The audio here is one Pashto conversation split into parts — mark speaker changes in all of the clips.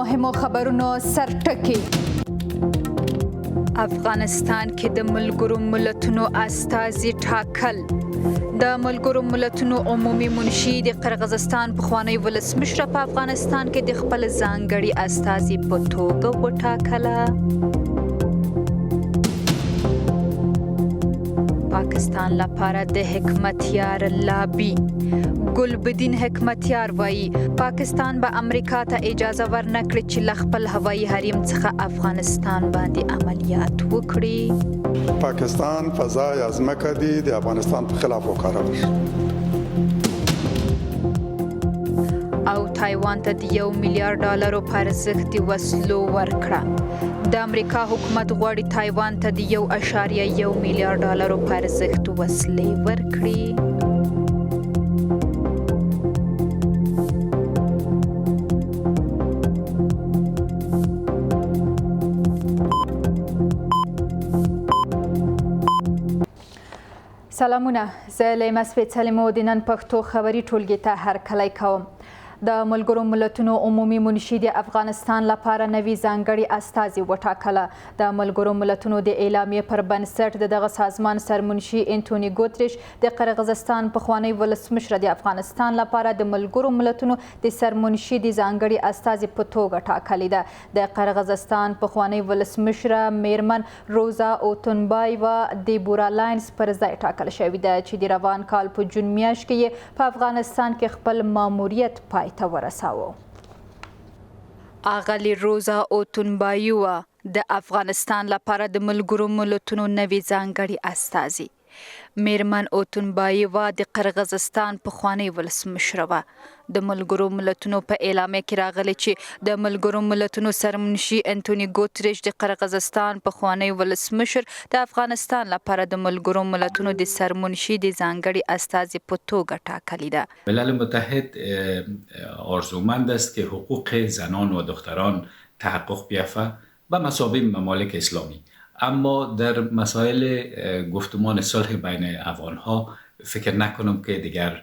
Speaker 1: مهمو خبرونو سرټکی. افغانستان کې د ملګرو ملتونو استازي ټاکل. د ملګرو ملتونو عمومي منشي د قرغیزستان پخوانی ولسمشر په افغانستان کې د خپل ځانګړي استازي په توګه وټاکله. پاکستان لپاره د حکمتیار لابي. ګلبدین حکمتیار وایي پاکستان به امریکا ته اجازه ورنکړي چې له خپل هوایي حریم څخه افغانستان باندې عملیات وکړي.
Speaker 2: پاکستان فضا یا ځمکه دی د افغانستان په خلاف وکاروي.
Speaker 1: او تایوان ته د $1 میلیارډ په ارزښت د وسلو ورکړه. د امریکا حکومت غواړي تایوان ته د $1.1 میلیارډ په ارزښت وسلې ورکړي. سلامونه، زه لیمه سپېڅلې مو د نن پښتو خبري ټولګې ته هرکلی کوم. د ملګرو ملتونو عمومي منشي د افغانستان لپاره نوي ځانګړي استازي وټاکله. د ملګرو ملتونو د اعلامیې پر بنسټ دغه سازمان سرمنشي انټوني ګوتریش د قرغیزستان پخوانی ولسمشر د افغانستان لپاره د ملګرو ملتونو د سرمنشي د ځانګړي استازي په توګه ټاکلې ده. د قرغیزستان پخوانی ولسمشر میرمن روزا اوتونبایوا د بورالینز پر ځای ټاکل شوې ده چې د روان کال په جون میاشت کې په افغانستان کې خپل ماموریت پای ته ورساوه. اغلی روزا اوتونبایوا د افغانستان لپاره د ملګرو ملتونو نوي ځانګړي استازي. میرمن اوتونبایوا د قرغیزستان پخوانی ولسمشر وه. د ملګرو ملتونو په اعلامیه کې راغلی چې د ملګرو ملتونو سرمنشي انټوني ګوتریش د قرغیزستان پخوانی ولسمشر د افغانستان لپاره د ملګرو ملتونو د سرمنشي د ځانګړي استازي په توګه ټاکلی ده.
Speaker 3: ملل متحد آرزومند است که حقوق زنان و دختران تحقق بیافته به مثابه ممالک اسلامی، اما در مسائل گفتمان صلح بین افغانها فکر نکنم که دیگر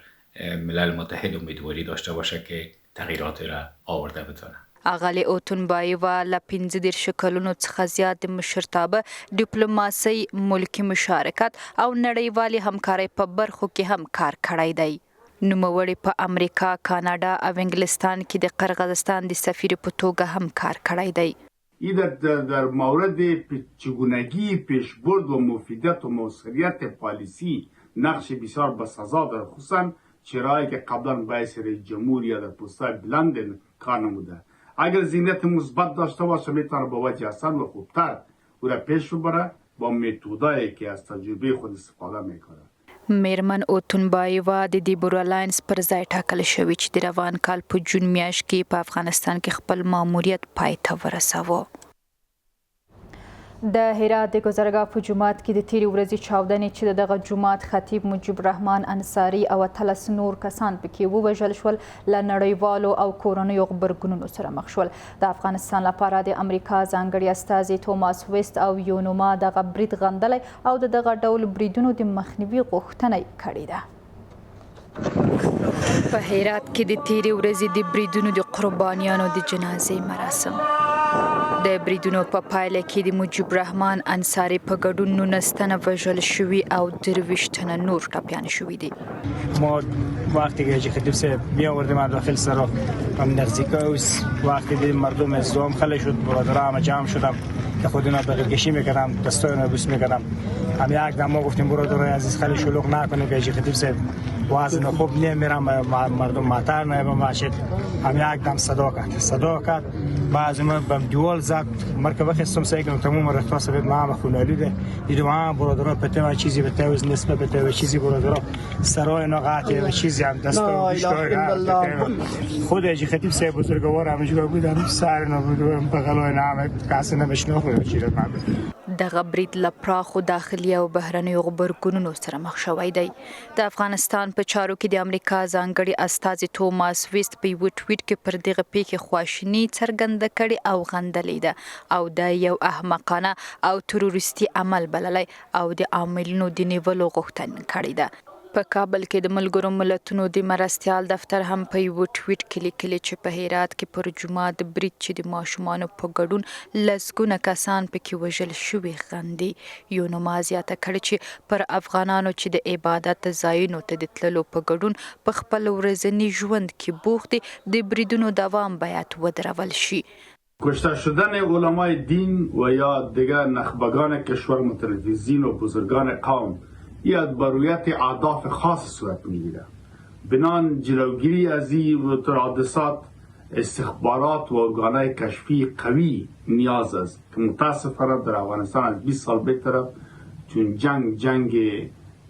Speaker 3: ملل متحد امیدواری داشته باشه که تغییرات را آورده بتونه.
Speaker 1: اغلی اوتونبایوا له 15 کلونو څخه زیات د مشرتابه ډیپلوماسۍ، ملکي مشارکت او نړیوالې همکارۍ په برخو کې هم کار کړی دی. نوموړي په امریکا، کاناډا او انګلستان کې د قرغیزستان د سفیر په توګه هم کار کړی دی.
Speaker 4: این در مورد چگونگی پیشبرد و مفیدیت و موثریت پالیسی نقش بسیار بسزا دارد، خصوصا چرایی که قبلا باعث رئیس جمهور یا در پست‌های بلند کار نموده. اگر ذهنیت مثبت داشته باشه میتونه با وجه احسن و خوبتر او را پیش ببره با متدایی که از تجربه خود استفاده میکنه.
Speaker 1: میرمن اوتونبایوا د دې بورالینز پر ځای ټاکل شوې چې د روان کال په جون میاشت کې په افغانستان کې خپل ماموریت پای ته ورساوه. د هرات د گزارګاه په جومات کې د تیرې ورځې چاودنې چې دغه جومات خطیب مجيب الرحمن انصاري او 13 نور کسان پکې ووژل شول له نړیوالو او کورنیو غبرګونونو سره مخ شول. د افغانستان لپاره د امریکا ځانګړي استازي توماس ویست او یونوما دغه برید غندلی او دغه ډول بریدونو د مخنیوي غوښتنه کړې ده. په هرات کې د تیرې ورځې د بریدونو د قربانیانو د جنازې مراسم. د بریدونو په پایله کې د مجيب الرحمن انصاري په ګډون 19 تنه وژل شوي او 23 تنه نور ټپیان شوي دي.
Speaker 5: ما وقتی که خطیب صاحب می‌آوردیم داخل سرا هم نزدیک وقتی دیدیم مردم ازدحام خیلی شد، برادرها همه جمع شدم که خودنا بغل‌کشی می‌کردم، دستایون بوس می‌کردم. هم یک دم ما گفتیم برادرای عزیز خیلی شلوغ نکنید که خطیب صاحب وزن خوب نمیرم، مردم معطر نمیبم باشید. هم یک دم صدا کرد بعضی ما بهم دیوال زد، مرکب خستم سعی کردم تمام رفتا سبب ما خونالیده دیدم هم برادرها پته چیزی به تعویض نسبت به تعویض چیزی برادرها سرای نقاطی و چیزی هم دست خود اجی خطیب صاحب بزرگوار همینجوری بودن سر نبودم بغلای نام کسی نمیشناخت چیزی من
Speaker 1: دغه برید له پراخو داخلي او بهرنیو غبرګونونو سره مخ شوی دی. د افغانستان په چارو کې د امریکا ځانګړي استازي توماس ویست په یو ټویټ کې پر دغه پیښې خواشیني څرګنده کړې او غندلې ده او دا یو احمقانه او تروریستي عمل بللی او د عاملینو د نیولو غوښتنه کړې ده. په کابل کې د ملګرو ملتونو د مرستیال دفتر هم په یو ټویټ کې لیکلي چې په هرات کې پر جمعه د برید چې د ماشومانو په ګډون لسګونه کسان پکې وژل شوي غندي یو نوما زیاته کړې چې پر افغانانو چې د عبادت ځایونو ته د تللو په ګډون په خپل ورځني ژوند کې بوخت دي د بریدونو دوام باید ودرول شي.
Speaker 4: کشته شدن علمای دین و یا دیگر نخبگان کشور متنفذین و بزرگان قوم یا برویت اهداف خاص صورت میگیره. بنان جلوگیری از این حادثات استخبارات و ارگانهای کشفی قوی نیاز است که متاسفانه در افغانستان از 20 سال به طرف چون جنگ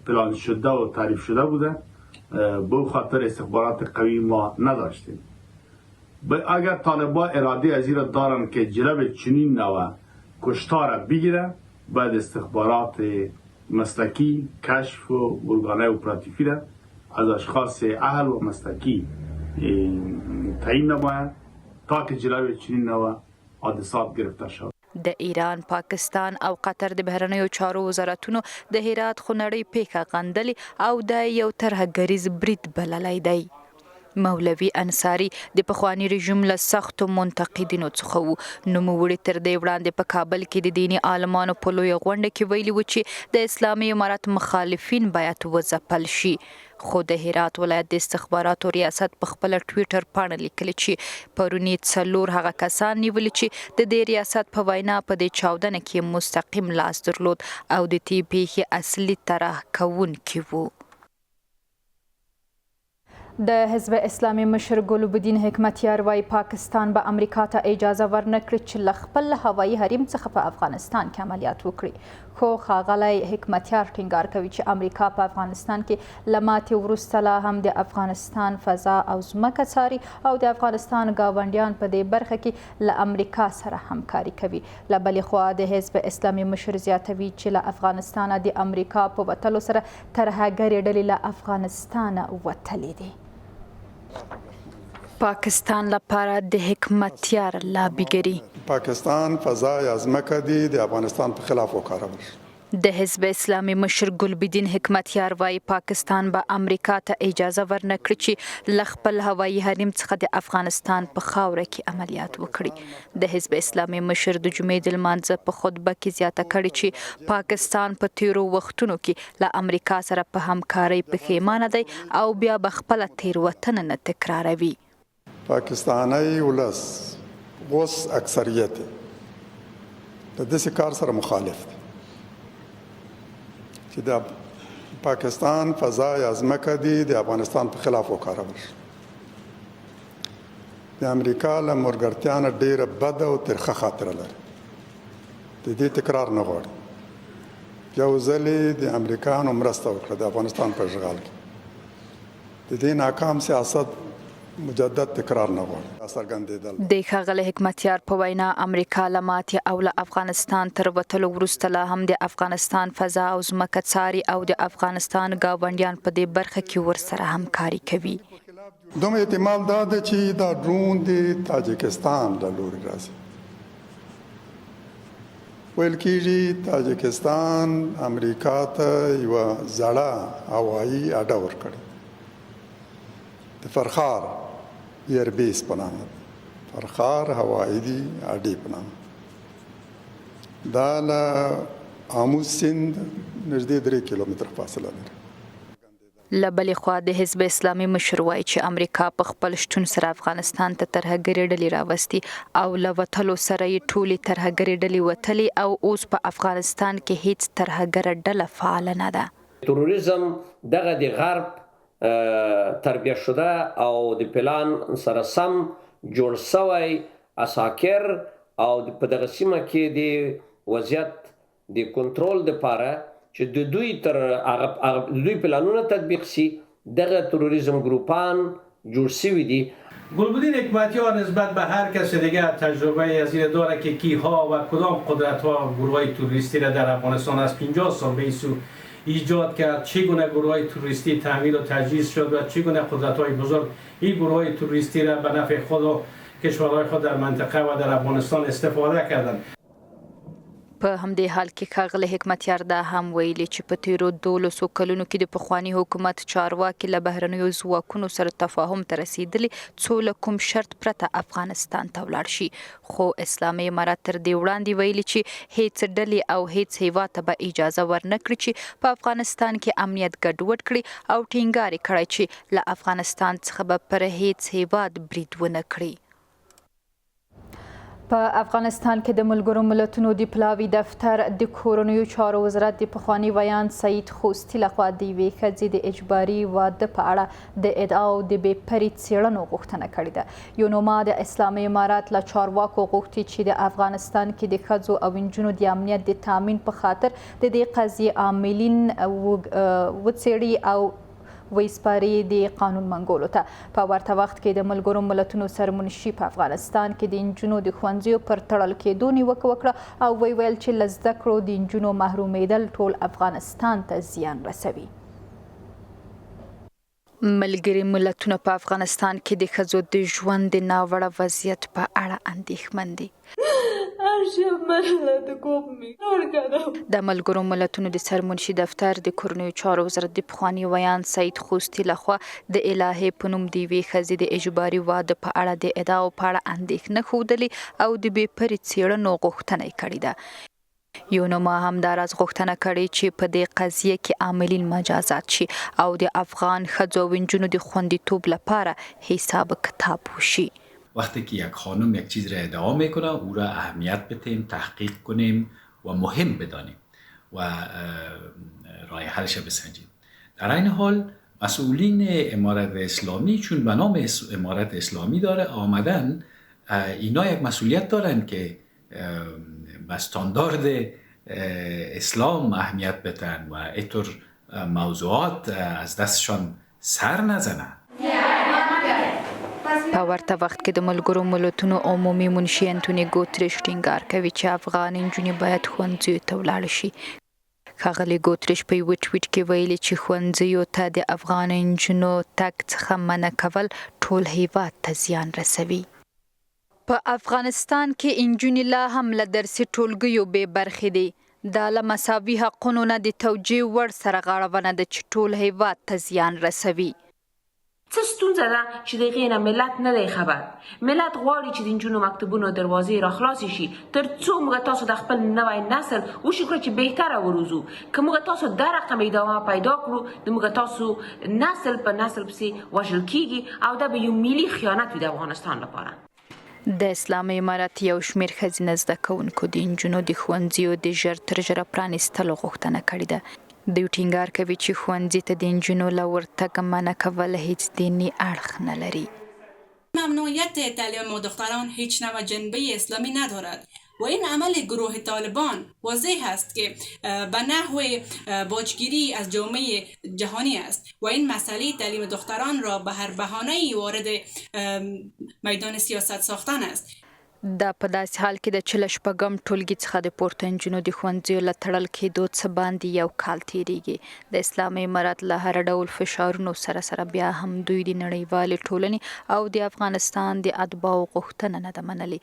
Speaker 4: پلان شده و تعریف شده بوده به خاطر استخبارات قوی ما نداشتیم. اگر طالبان اراده از این را دارن که جلب چنین نوع کشتار بگیره باید استخبارات مسلکی کشف و ارگانهای اپراتیفی را از اشخاص اهل و مسلکی تعیین نماید تا که جلوی چنین نوع حادثات گرفته شود.
Speaker 1: د ایران، پاکستان او قطر د بهرنیو چارو وزارتونو د هرات خونړۍ پیښه غندلې او د یو ترهګریز برید بللی دی. مولوي انصاري د پخوانی رژیم له سختو منتقدینو څخه وو. نوموړي تر دې وړاندې په کابل کې د دیني عالمانو په لویه غونډه کې ویلي و چې د اسلامي امارت مخالفین باید وځپل شي. خو د هرات ولایت د استخباراتو ریاست په خپل ټویټر پاڼه لیکلي چې پرونی 4 هغه کسان نیولي چې د دې ریاست په وینا په دې چاودنه کې مستقیم لاس درلود او د دې پیښې اصلي طرح کوونکي وو. د حزب اسلامي مشر ګلوبدین حکمتیار وايي پاکستان به امریکا ته اجازه ورنکړي چې له خپل هوایي حریم څخه په افغانستان کې عملیات وکړي. خو ښاغلی حکمتیار ټینګار کوي چې امریکا په افغانستان کې له ماتې وروسته لا هم د افغانستان فضا او ځمکه څاري او د افغانستان ګاونډیان په دې برخه کې له امریکا سره همکاري کوي. له بلې خوا د حزب اسلامي مشر زیاتوي چې له افغانستانه د امریکا په وتلو سره ترهګرې ډلې له افغانستانه وتلې دي. پاکستان لپاره د حکمتیار لابیګري
Speaker 2: پاکستان فضای از مکه دی د افغانستان په خلاف وکارول.
Speaker 1: د حزب اسلامي مشر ګلبدین حکمتیار وايي پاکستان به امریکا ته اجازه ورنکړي چې له خپل هوایي حریم څخه د افغانستان په خاوره کې عملیات وکړي. د حزب اسلامي مشر د جمعې د لمانځه په خطبه کې زیاته کړې چې پاکستان په تیرو وختونو کې له امریکا سره په همکارۍ پښیمانه دی او بیا به خپله تیروتنه نه تکراروي.
Speaker 2: پاکستانی ولس اوس اکثریت د داسې کار سره مخالف دی چې د پاکستان فضای از مکه دی د افغانستان په خلاف وکارول شي. د امریکا له ملګرتیا نه ډېره بده او ترخه خاطره لري. د دې تکرار نه غواړي. یو ځل یې د امریکایانو مرسته وکړه د افغانستان په اشغال کې. د دې ناکام سیاست مجدد تکرار نه غواړي.
Speaker 1: د ښاغلي حکمتیار په وینا امریکا له ماتې او له افغانستان تر وتلو وروسته لا هم د افغانستان فضا او ځمکه څاري او د افغانستان ګاونډیان په دې برخه کې ورسره همکاري کوي.
Speaker 2: دوم احتمال دا ده چې دا ډرون د تاجکستان له لوري راځي. ویل کېږي تاجکستان امریکا ته یوه زړه هوایي اډه ورکړې د فرخار ایربیس په نامه فرخار هوایي اډې په نامه دا له آموز سیند نږدې 3 کیلومتره فاصله لري.
Speaker 1: له بلې خوا د حزب اسلامي مشر وایي چې امریکا په خپل شتون سره افغانستان ته ترهګرې ډلې راوستي او له وتلو سره یې ټولې ترهګرې ډلې وتلې او اوس په افغانستان کې هیڅ ترهګره ډله فعاله نه ده.
Speaker 6: تروریزم دغه د غرب تربیه شده او د پلان سره سم جوړ شوی اساکر او په دغه سیمه کې د وضعیت د کنټرول لپاره چې د دوی تر دوی پلانونه تطبیق شي دغه تروریزم گروپان جوړ شوي دي.
Speaker 7: گلبدین حکمتیار نسبت به هر کس دیگر تجربه از این داره که کیها و کدام قدرت ها گروه تروریستی را در افغانستان از 50 سال به این سو ایجاد کرد، چگونه گروه‌های تروریستی تحمیل و تجهیز شد و چگونه قدرت‌های بزرگ این گروه‌های تروریستی را به نفع خود و کشورهای خود در منطقه و در افغانستان استفاده کردند.
Speaker 1: په همدې حال کې ښاغلی حکمتیار دا هم ویلي چې په تیرو 12 کلونو کې د پخواني حکومت چارواکي له بهرنیو ځواکونو سره تفاهم ته رسېدلي څو له کوم شرط پرته افغانستان ته ولاړ شي، خو اسلامي امارات تر دې وړاندې ویلي چې هیڅ ډلې او هیڅ هیواد ته به اجازه ورنه کړي چې په افغانستان کې امنیت ګډوډ کړي او ټینګار یې کړی چې له افغانستان څخه به پر هیڅ هیواد برید ونه کړي. په افغانستان کې د ملګرو ملتونو د پلاوي دفتر د کورنیو چارو وزارت د پخواني ویان سعید خوستي لخوا د یوې ښځې د اجباري واده په اړه د ادعاو د بې پرې څېړنو غوښتنه کړې ده. یونوما د اسلامي امارات له چارواکو غوښتي چې د افغانستان کې د ښځو او نجونو د امنیت د تامین په خاطر د دې قضیې عاملین وڅېړي او ویسپاري د قانون منګولو ته. په ورته وخت کې د ملګرو ملتونو سرمنشي په افغانستان کې د نجونو د ښوونځیو پر تړل کېدو نیوکه وکړه او ویل چې له زده کړو د نجونو محرومیدل ټول افغانستان ته زیان رسوي. ملګري ملتونه په افغانستان کې د ښځو د ژوند د ناوړه وضعیت په اړه اندېښمن دي. د ملګرو ملتونو د سرمنشي دفتر د کورنیو چارو وزارت د پخواني ویان سعید خوستي لخوا د الهې په نوم د یوې ښځې د اجباري واده په اړه د ادعاو په اړه اندېښنه ښودلې او د بې پرې څېړنو غوښتنه یې کړې ده. یونوما همداراز غوښتنه کړې چې په دې قضیه کې عاملین مجازات شي او د افغان ښځو و نجونو د خوندیتوب لپاره حساب کتاب وشي.
Speaker 3: وقتی که یک خانم یک چیز را ادعا میکنه او را اهمیت بدیم، تحقیق کنیم و مهم بدانیم و راه حلش بسنجیم. در این حال مسئولین امارت اسلامی چون به نام امارت اسلامی داره آمدن، اینا یک مسئولیت دارن که به استاندارد اسلام اهمیت بدن و اینطور موضوعات از دستشان سر نزنن.
Speaker 1: په ورته وخت کې د ملګرو ملتونو عمومي منشي انټوني ګوتریش ټینګار کوي چې افغان نجونې باید ښوونځیو ته ولاړې شي. ښاغلي ګوتریش په یوه ټویټ کې ویلي چې ښوونځیو ته د افغان نجونو تګ څخه منع کول ټول هیواد ته زیان رسوي. په افغانستان کې نجونې لا هم له درسي ټولګیو بې برخې دي. دا له مساوي حقونو نه د توجیه وړ سرغړونه ده چې ټول هیواد ته زیان رسوي.
Speaker 8: څه ستونزه ده چې د هغې نه ملت نه دی خبر. ملت غواړي چې د نجونو مکتبونو دروازې راخلاصې شي تر څو موږ تاسو د خپل نوی نسل وشي کړو چې بهتره وروزو. که موږ تاسو دا رقم ادامه پیدا کړو نو موږ تاسو نسل په نسل پسې وژل کیږي او دا به یو ملي خیانت وي د افغانستان لپاره.
Speaker 1: د اسلامي امارات یو شمېر ښځینه زده کوونکو د نجونو د ښوونځیو د ژر تر ژره پرانیستلو غوښتنه کړې ده. دوی ټینګار کوي چې ښوونځي ته د نجونو له ورتګ منع کول هیڅ دینی اړخ نه لري.
Speaker 9: ممنوعیت تعلیم دختران هیچ نوع جنبه اسلامی ندارد و این عمل گروه طالبان واضح است که به نحو باجگیری از جامعه جهانی است و این مسئله تعلیم دختران را به هر بهانه‌ای وارد میدان سیاست ساختن است.
Speaker 1: دا په داسې حال کې د چې له شپږم ټولګي څخه د پورته نجونو د ښوونځیو له تړل کېدو څه باندې یو کال تېرېږي. د اسلامي امارات له هر ډول فشارونو سره بیا هم دوی د نړیوالې ټولنې او د افغانستان د اتباعو غوښتنه نه ده منلې.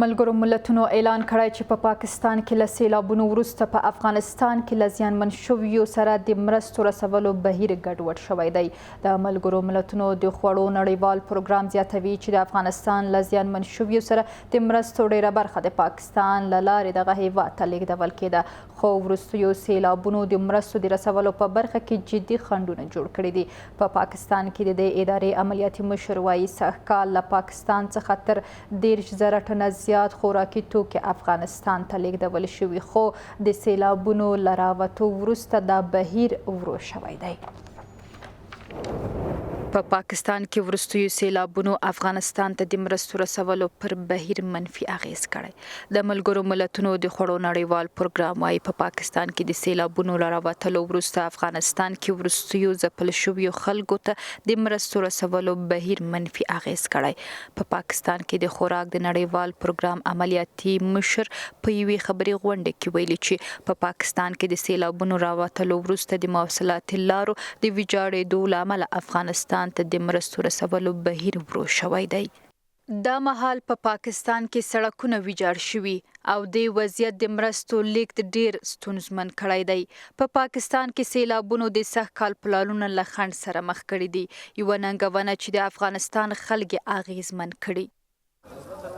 Speaker 1: ملګرو ملتونو اعلان کړی چې په پاکستان کې له سیلابونو وروسته په افغانستان کې له زیانمن شویو سره د مرستو رسولو بهیر ګډوډ شوی دی. د ملګرو ملتونو د خوړو نړیوال پروګرام زیاتوي چې د افغانستان له زیانمن شویو سره د مرستو ډیره برخه د پاکستان له لارې دغه هیواد ته لیږدول کېده، خو وروستیو سیلابونو د مرستو د رسولو په برخه کې جدي خنډونه جوړ کړي دي. په پاکستان کې د دې ادارې عملیاتي مشر وایي سږکال له پاکستان څخه تر 10,000 ټنه زیات خوراکي توکي افغانستان ته لیږدول شوي، خو د سیلابونو له راوتو وروسته دا بهیر ورو شوی دی. په پاکستان کې وروستیو سیلابونو افغانستان ته د مرستو رسولو پر بهیر منفي اغیز کړی. د ملګرو ملتونو د خوړو نړیوال پروګرام وايي په پاکستان کې د سیلابونو له راوتلو وروسته افغانستان کې وروستیو ځپل شویو خلکو ته د مرستو رسولو بهیر منفي اغیز کړی. په پاکستان کې د خوراک د نړیوال پروګرام عملیاتي مشر په یوې خبري غونډه کې ویلي چې په پاکستان کې د سیلابونو راوتلو وروسته د مواصلاتي لارو د ویجاړېدو له امله افغانستان ته د مرستو رسولو بهیر ورو شوی دی. دا مهال په پاکستان کې سړکونه ویجاړ شوي او د وضعیت د مرستو لیږد ډیر ستونزمن کړی دی. په پاکستان کې سیلابونو د سږ کال پلانونه له خنډ سره مخ کړي دي. یوه ننګونه چې د افغانستان خلک اغیزمن کړي.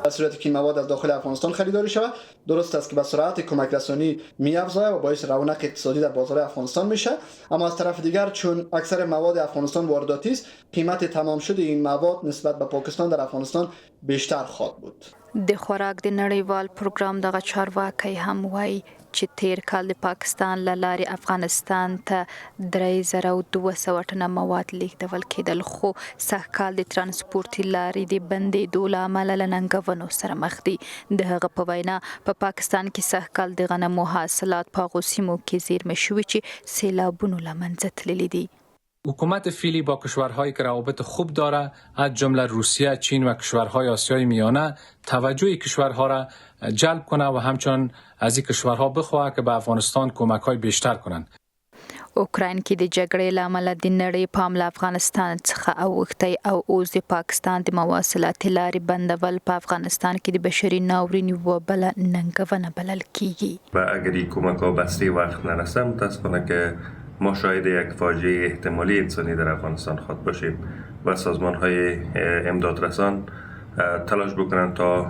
Speaker 10: در صورتی که این مواد از داخل افغانستان خریداری شود، درست است که به سرعت کمک رسانی می‌افزاید و باعث رونق اقتصادی در بازار افغانستان میشه، اما از طرف دیگر چون اکثر مواد افغانستان وارداتی است، قیمت تمام شده این مواد نسبت به پاکستان در افغانستان بیشتر خواهد بود.
Speaker 1: د خوراک د نړیوال پروګرام دغه چارواکي هم وایي چې تیر کال د پاکستان له لارې افغانستان ته 3200 ټنه مواد لیږدول کېدل، خو سږ کال د ترانسپورتي لارې د بندېدو له امله له ننګونو سره مخ دي. د هغه په وینا په پاکستان کې سږ کال د غنمو حاصلات په هغو سیمو کې زیرمه شوي چې سیلابونو له منځه تللي دي.
Speaker 11: حکومت فعلی با کشورهایی که روابط خوب داره از جمله روسیه، چین و کشورهای آسیای میانه توجه کشورها را جلب کنه و همچنان از این کشورها بخواه که به افغانستان کمک‌های بیشتر کنند.
Speaker 1: اوکراین کې د جګړې له امله د نړۍ پام له افغانستان څخه اوښتی او اوس د پاکستان د مواصلاتي لارې بندول په افغانستان کې د بشري ناورین یوه بله ننګونه بلل کیږي.
Speaker 12: و اگر این کمک‌ها بسته وقت نرسه متاسفانه که ما شاهد یک فاجعه احتمالی انسانی در افغانستان خواهد باشیم و سازمان‌های امدادرسان تلاش بکنند تا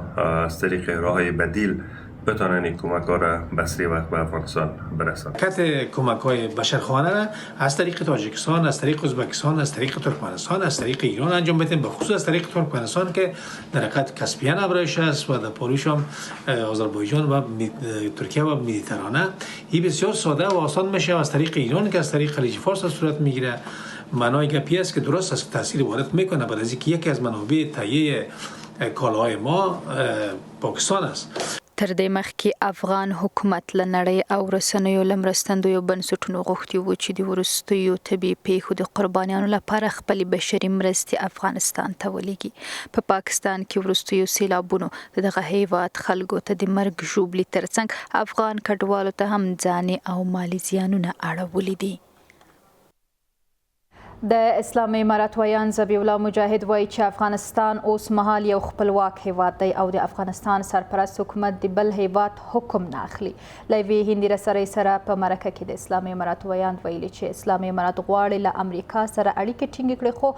Speaker 12: از طریق راه‌های بدیل بتانن این کمک‌ها را بسته وقت به افغانستان برسند.
Speaker 13: کت کمک‌های بشرخوانه را از طریق تاجیکستان، از طریق ازبکستان، از طریق ترکمنستان، از طریق ایران انجام بدیم، به خصوص از طریق ترکمنستان که در حقیقت کاسپیان ابرایش است و در پاروش هم آذربایجان و ترکیه و مدیترانه. این بسیار ساده و آسان میشه از طریق ایران که از طریق خلیج فارس صورت میگیره. معنای گپی است که درست است تاثیر وارد میکنه بعد از اینکه یکی از منابع تهیه کالاهای ما پاکستان است.
Speaker 1: تر دې مخکې افغان حکومت له نړۍ او رسنیو له مرستندویو بنسټونو غوښتي وو چې د وروستیو طبي پیښو د قربانیانو لپاره خپلې بشري مرستې افغانستان ته ولېږي. په پاکستان کې وروستیو سیلابونو د دغه هیواد خلکو ته د مرګ ژوبلې ترڅنګ افغان کډوالو ته هم ځاني او مالي زیانونه اړولي دي. د اسلامي امارات ویان ذبیح الله مجاهد وایي چې افغانستان اوس مهال یو خپلواک هیواد دی او د افغانستان سرپرست حکومت د بل هیواد حکم نه اخلي. له یوې هندي رسنۍ سره په مرکه کې د اسلامي امارات ویان ویلي چې اسلامي امارات غواړي له امریکا سره اړیکې ټینګې کړي خو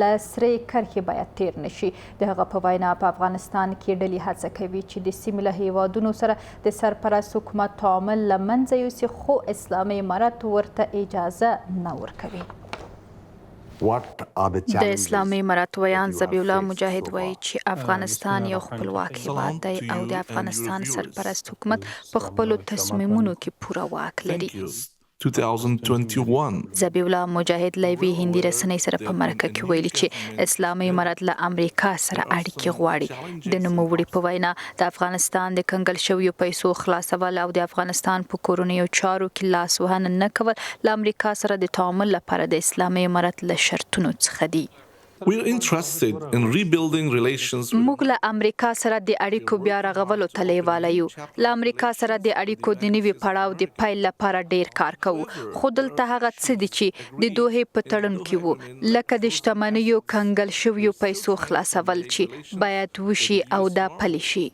Speaker 1: له سرې کرښې باید تیر نشي. د هغه په وینا په افغانستان کې ډلې هڅه کوي چې د سیمې له هیوادونو سره د سرپرست حکومت تعامل له منځه یوسي خو اسلامي امارات ورته اجازه نه ورکوي. د اسلامي امارات ویان ذبیح الله مجاهد وایي چې افغانستان یو خپلواک هیواد دی او د افغانستان سرپرست حکومت په خپلو تصمیمونو کې پوره واک لري.
Speaker 14: 2021
Speaker 1: ذبیح الله مجاهد له یوې هندي رسنۍ سره په مرکه کې ویلي چې اسلامي امارات له امریکا سره اړیکې غواړي. د نوموړي په وینا د افغانستان د کنګل شویو پیسو خلاصول او د افغانستان په کورنیو چارو کې لاس وهنه نه کول له امریکا سره د تعامل لپاره د اسلامي امارات له شرطونو څخه دي.
Speaker 14: We're interested in rebuilding relations.
Speaker 1: موږ له امریکا سره د اړیکو بیا رغولو ته لیواله یو. له امریکا سره د اړیکو د نوي پړاو د پیل لپاره ډیر کار کوو. خو دلته هغه څه دي چې د دوه په تړون کې وو لکه د شتمنیو کنګل شویو پیسو خلاصول چې باید وشي او دا پلی شي.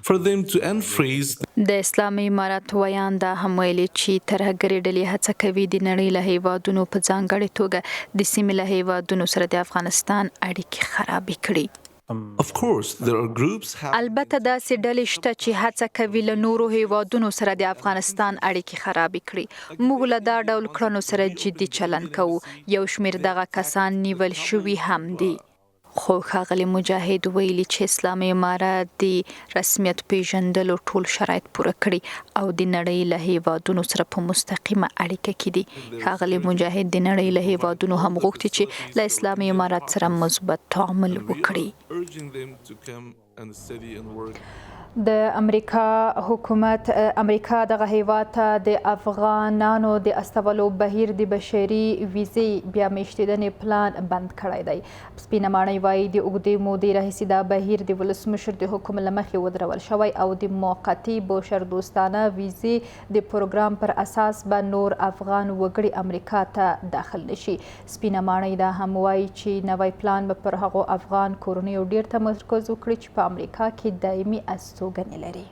Speaker 14: For them to unfreeze.
Speaker 1: د اسلامي امارات ویان دا هم ویلي چې ترهګرې ډلې هڅه کوي د نړۍ له هیوادونو په ځانګړې توګه د سیمې له هیوادونو سره د افغانستان اړیکې خرابې کړي.
Speaker 14: Of course, there are groups
Speaker 1: البته داسې ډلې شته چې هڅه کوي له نورو هیوادونو سره د افغانستان اړیکې خرابې کړي. موږ له دا ډول کړنو سره جدي چلند کوو. یو شمېر دغه کسان نیول شوي هم دي. خو ښاغلي مجاهد ویلي چې اسلامي امارات د رسمیت پیژندلو ټول شرایط پوره کړي او د نړۍ له هیوادونو سره په مستقیمه اړیکه کې دي. ښاغلي مجاهد د نړۍ له هیوادونو هم غوښتي چې له اسلامي امارات سره مثبت تعامل وکړي. د امریکا حکومت دغه هیواد ته د افغانانو د استولو بهیر د بشري ویزې بیا میشتېدنې پلان بند کړی دی. سپینه ماڼۍ وایي د اوږدې مودې راهیسې دا بهیر د ولسمشر د حکم له مخې ودرول شوی او د موقتي بشردوستانه ویزې د پروګرام پر اساس به نور افغان وګړي امریکا ته داخل نشي. سپینه ماڼۍ دا هم وایي چې نوی پلان به پر هغو افغان کورنیو ډېر تمرکز وکړي چې په امریکا کې دایمي استوګنې لري.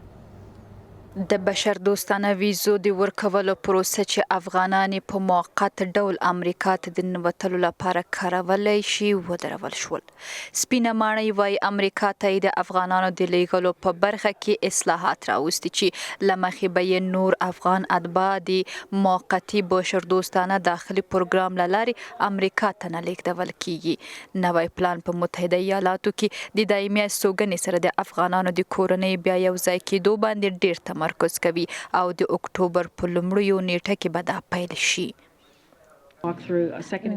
Speaker 1: د بشردوستانه ویزو د ورکولو پروسه چې افغانان په موقت ډول امریکا ته د ننوتلو لپاره کارولی شي ودرول شول. سپینه ماڼۍ وایي امریکا ته د افغانانو د لیږلو په برخه کې اصلاحات راوستي چې له مخې به یې نور افغان اتباع د موقتي بشردوستانه داخلي پروګرام له لارې امریکا ته نه لیږدول کیږي. نوی پلان په متحده ایالاتو کې د دایمي استوګنې سره د افغانانو د کورنۍ بیا یو ځای کېدو باندې ډېر تمرکز کوي او د اکتوبر په لومړیو نیټه کې به دا پیل شي.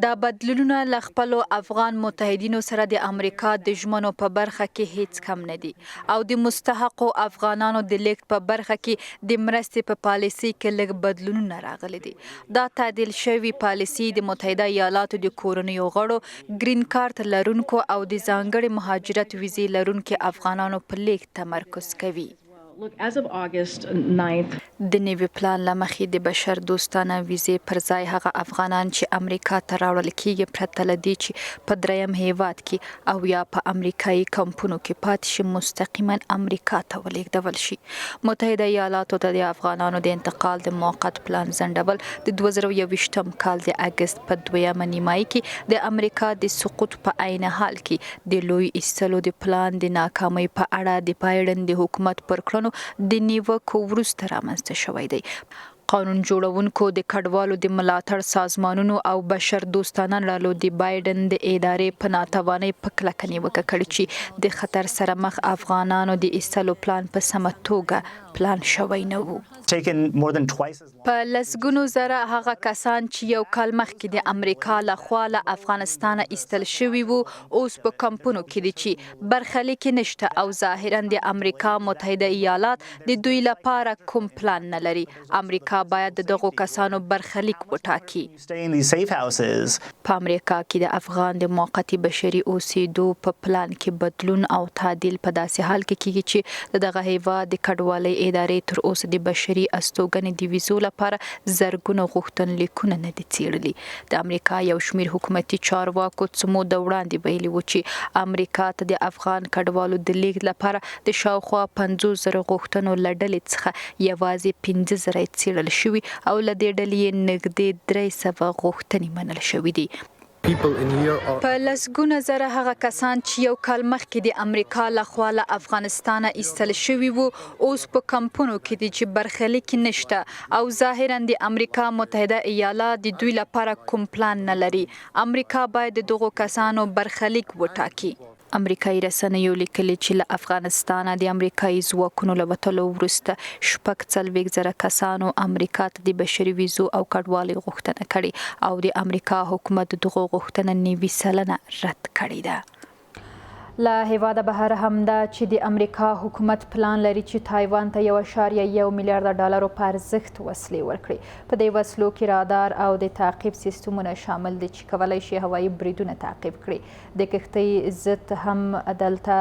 Speaker 1: دا بدلونونه له خپلو افغان متحدینو سره د امریکا د ژمنو په برخه کې هیڅ کم نه دي او د مستحقو افغانانو د لیږد په برخه کې د مرستې په پالیسي کې لږ بدلونونه راغلي دي. دا تعدیل شوی پالیسي د متحده ایالاتو د کورنیو غړو ګرین کارت لرونکو او د ځانګړي مهاجرت ویزې لرونکو افغانانو په لیږد تمرکز کوي. د نوي پلان له مخې د بشر دوستانه ویزې پر ځای هغه افغانان چې امریکا ته راوړل کیږي پرته له دې چې په دریم هیواد کې او یا په امریکایي کمپونو کې پاتې شي مستقیما امریکا ته ولیږدول شي. متحده ایالاتو ته د افغانانو د انتقال د موقت پلان ځنډول د 2021 کال د اګست په 2مه نیمایي کې د امریکا د سقوط په عین حال کې د لوی ایستلو د پلان د ناکامۍ په اړه د بایډن د حکومت پر کړنو د نیوکو وروسته رامنځته شوی دی. قانون جوړونکو د کډوالو د ملاتړ سازمانونو او بشر دوستانه ډلو د بایډن د ادارې په ناتوانۍ په کلکه نیوکه کړې چې د خطر سره مخ افغانانو د ایستلو پلان په سمه توګه پلان شوی نه و. په لسګونو زره هغه کسان چې یو کال مخکې د امریکا له خوا له افغانستانه ایستل شوي وو اوس په کمپونو کې دي چې برخلیک نشته او ظاهرا د امریکا متحده ایالات د دوی لپاره کوم پلان نه لري. امریکا باید دغه کسانو برخلیک وټاکي. په امریکا کې د افغان د موقتي بشري اوسېدو په پلان کې بدلون او تعدیل په داسې حال کې کیږي چې دغه هیواد د کډوالۍ ادارې تر اوسه د بشري استوګنې د ویزو لپاره زرګونه غوښتنلیکونه نه دي څیړلي. د امریکا یو شمیر حکومتي چارواکو څه موده وړاندې ویلي و چې امریکا ته د افغان کډوالو د لیږد لپاره د شاوخوا 50,000 غوښتنو له ډلې څخه یوازې 15,000 څیړل شوي او له دې ډلې نږدې 300 غوښتنې منل شوي دي. په لسګونه زره هغه کسان چې یو کال مخکې د امریکا لخوا له افغانستانه ایستل شوي وو اوس په کمپونو کې دي چې برخلیک نشته او ظاهرا د امریکا متحده ایالات د دوی لپاره کوم پلان نه لري. امریکا باید د دغو کسانو برخلیک وټاکي. امریکایي رسنیو لیکلي چې له افغانستانه د امریکایي ځواکونو له وتلو وروسته 40,000 کسانو امریکا ته د بشري ویزو او کډوالۍ غوښتنه کړې او د امریکا حکومت دغه غوښتنه 90% رد کړې ده. له هیواده بهر همدا چې د امریکا حکومت پلان لري چې تایوان ته 1.1 میلیارډ ډالرو په ارزښت وسلې ورکړي. په دې وسلو کې رادار او د تعقیب سیستمونه شامل دي چې کولی شي هوایي بریدونه تعقیب کړي. د کښتۍ ضد هم دلته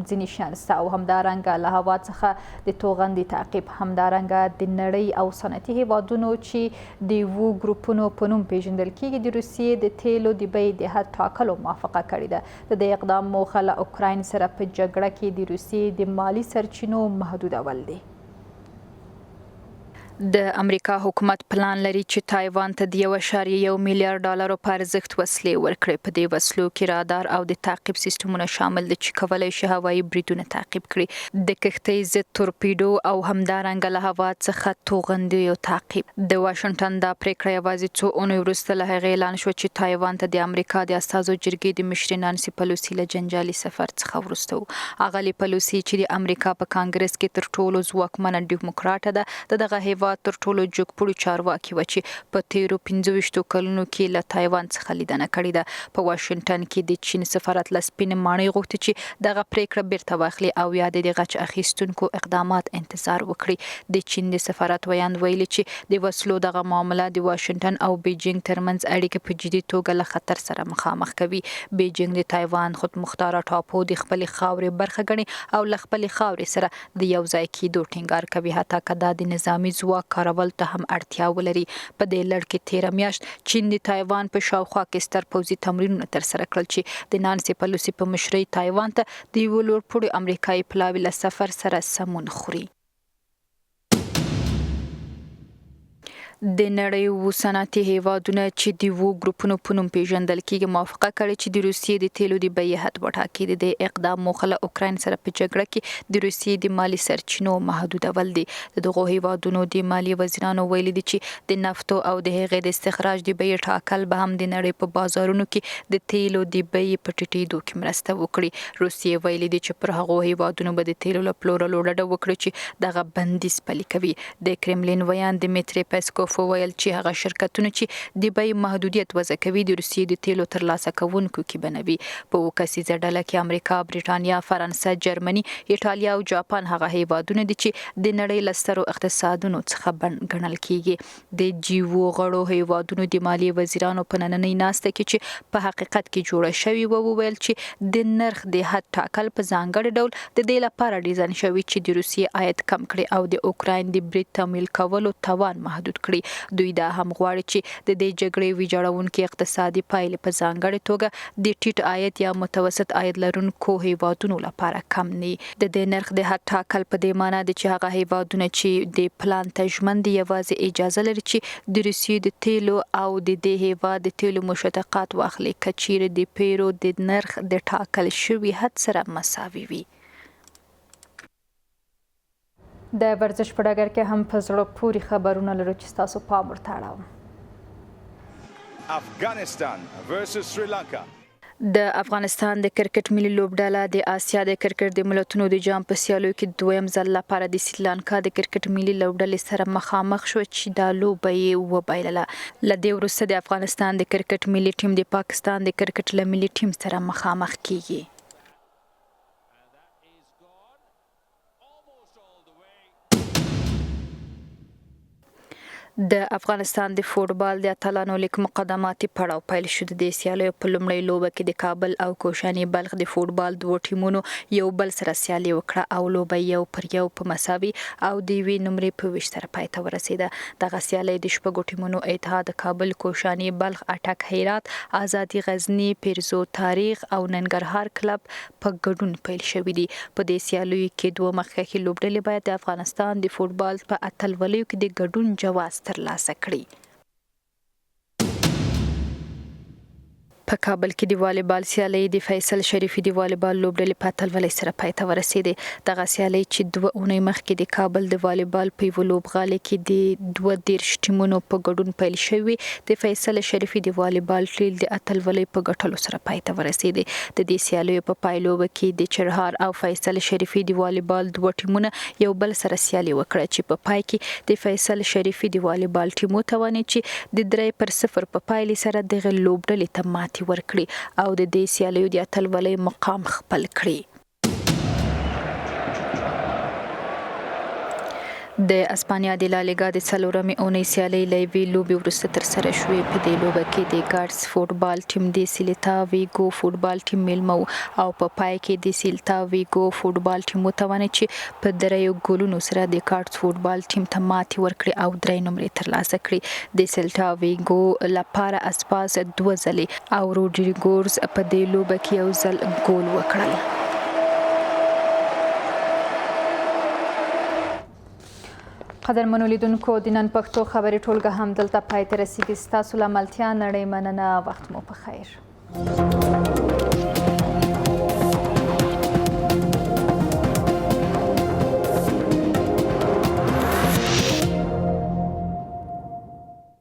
Speaker 1: ځینې شیان شته او همدارنګه له هوا څخه د توغندي تعقیب، همدارنګه د نړۍ او صنعتي هیوادونو چې د 2 ګروپونو په نوم پیژندل کیږي د روسیې د تیلو د بیې د حد ټاکلو موافقه کړې ده. د دې اقدام موخه له اوکراین سره په جګړه کې د روسیې د مالی سرچینو محدودول دي. د امریکا حکومت پلان لري چې تایوان ته د 1.1 میلیارډ ډالرو په ارزښت وسلې ورکړي. په دې وسلو کې رادار او د تعقیب سیستمونه شامل دي چې کولی شي هوایي بریدونه تعقیب کړي. د کښتۍ ضد تورپیډو او همدارنګه له هوا څخه توغندیو تعقیب. د واشنګټن دا پریکړه یوازې څو اونۍ وروسته له هغې اعلان شوه چې تایوان ته د امریکا د استازو جرګې د مشرې نانسي پلوسي له جنجالي سفر څخه وروسته و. اغلې پلوسي چې د امریکا په کانګرس کې تر ټولو ځواکمنه ډیموکراټه ده د دغه هیواد هیواد تر ټولو جګپوړي چارواکي و چې په تیرو 25 کلونو کې له تایوان څخه لیدنه کړې ده. په واشنګټن کې د چین سفارت له سپینې ماڼۍ غوښتي چې دغه پریکړه بیرته واخلي او یا د غچ اخیستونکو اقدامات انتظار وکړي. د چین د سفارت ویاند ویلي چې د وسلو دغه معامله د واشنګټن او بیجینګ ترمنځ اړیکې په جدي توګه له خطر سره مخامخ کوي. بیجینګ د تایوان خودمختاره ټاپو د خپلې خاورې برخه ګڼي او له خپلې خاورې سره د یو ځای کېدو ټینګار کوي، حتی که دا د نظامي ځواک کارولو ته هم اړتیا ولري. په دې لړ کې تیره میاشت چین د تایوان په شاوخوا کې ستر پوځي تمرینونه ترسره کړل چې د نانسي پلوسي په مشرۍ تایوان ته د یوه لوړپوړي امریکایي پلاوي له سفر سره سمون خوري. د نړۍ صنعتي هیوادونه چې د وو ګروپونو په نوم پیژندل کېږي موافقه کړې چې د روسیې د تیلو د بیې حد وټاکي. د اقدام موخه له اوکراین سره په جګړه کې د روسیې د مالی سرچینو محدودول دي. د دغو هیوادونو د مالی وزیرانو ویلي دي چې د نفتو او د هغې د استخراج د بیې ټاکل به هم د نړۍ په بازارونو کې د تیلو د بیې په ټیټېدو کې مرسته وکړي. روسیې ویلي دي چې پر هغو هیوادونو به د تیلو له پلورلو ډډه وکړي چې دغه بندیز پلي کوي. د کرملین ویاند دمیتری پیسکوف ویل چې هغه شرکتونه چې د بیې محدودیت وضع کوي د روسیې د تیلو ترلاسه کوونکو کې بنوي. په اووه کسیزه ډله کې امریکا، بریټانیا، فرانسه، جرمني، ایټالیا او جاپان هغه هیوادونه دي چې د نړۍ له سترو اقتصادونو څخه ګڼل کېږي. د جیو غړو هیوادونو د مالیې وزیرانو په نننۍ ناسته کې چې په حقیقت کې جوړه شوې وویل چې د نرخ د حد ټاکل په ځانګړي ډول د دې لپاره ډیزاین شوي چې د روسیې عاید کم کړي او د اوکراین د برید تمویل کولو توان محدود کړي. دوی دا هم غواړي چې د دې جګړې ویجاړونکي اقتصادي پایلې په ځانګړې توګه د ټیټ عاید یا متوسط عاید لرونکو هیوادونو لپاره کم نه. د دې نرخ د حد ټاکل په دې معنی ده چې هغه هیوادونه چې د پلان ته ژمن دي یوازې اجازه لري چې د روسیې د تیلو او د دې هیواد د تیلو مشتقات واخلي که چیرې د پیرو د نرخ د ټاکل شوي حد سره مساوي وي. د ورزش په ډګر کې هم په زړه پورې خبرونه لرو چې ستاسو پام ورته اړوم.
Speaker 15: افغانستان versus سریلانکا.
Speaker 1: د افغانستان د کرکټ ملي لوبډله د آسیا د کرکټ د ملتونو د جام په سیالیو کې دویم ځل لپاره د سریلانکا د کرکټ ملي لوبډلې سره مخامخ شو چې دا لوبه یې وبایلله. له دې وروسته د افغانستان د کرکټ ملي ټیم د پاکستان د کرکټ له ملي ټیم سره مخامخ کیږي. د افغانستان د فوټبال د اتلانو لیگ مقدماتي پړاو پیل شو. د سیالیو په لومړۍ لوبه کې د کابل او کوشاني بلخ د فوټبال دوه ټیمونو یو بل سره سیالي وکړه او لوبه یو پر یو په مساوي او د یوې نمرې په 20 سره پای ته ورسېده. دغه سیالي د شپږو ټیمونو اتحاد کابل، کوشاني بلخ، اټک هرات، آزادي غزني، پیرزو تاریخ او ننګرهار کلب په ګډون پیل شوې دي. په دې سیالیو کې دوه مخکښې لوبډلې باید د افغانستان د فوټبال په اتلولیو کې د ګډون جواز ترلاسه کړي. په کابل کې د والیبال سیالي د فیصل شریفي د والیبال لوبډلې په اتلولۍ سره پای ته ورسېدې. دغه سیالي چې 2 اونۍ مخکې د کابل د والیبال په یوه لوبغالي کې د 22 ټیمونو په ګډون پیل شوی، د فیصل شریفي د والیبال ټیم د اتلولۍ په ګټلو سره پای ته ورسېدې. د دې سیالیو په پایلوبه کې د چرهار او فیصل شریفي د والیبال دوه ټیمونه یو بل سره سیالي وکړه چې په پای کې د فیصل شریفي د والیبال ټیم وتوانید چې د 3-0 په پایلې سره دغه لوبډلې ته ماتې ورکړي او د دې سیالیو د اتلولۍ مقام خپل کړي. د اسپانیا د لالیګا د څلورمې اونۍ سیالۍ له یوې لوبې وروسته ترسره شوې. په دې لوبه کې د ګارډز فوټبال ټیم د سیلتا ویګو فوټبال ټیم میلمه او په پای کې د سیلتا ویګو فوټبال ټیم وتوانید چې په 3 ګولونو سره د ګارډز فوټبال ټیم ته ماتې ورکړي او 3 نمرې ترلاسه کړي. د سیلتا ویګو لپاره اسپاس 2 ځلې او روډریګورز په دې لوبه کې یو ځل ګول وکړل. قدرمنو لیدونکو، د نن پښتو خبري ټولګه هم دلته پای ته رسیږي. ستاسو له ملتیا نړۍ مننه. وخت مو په خیر.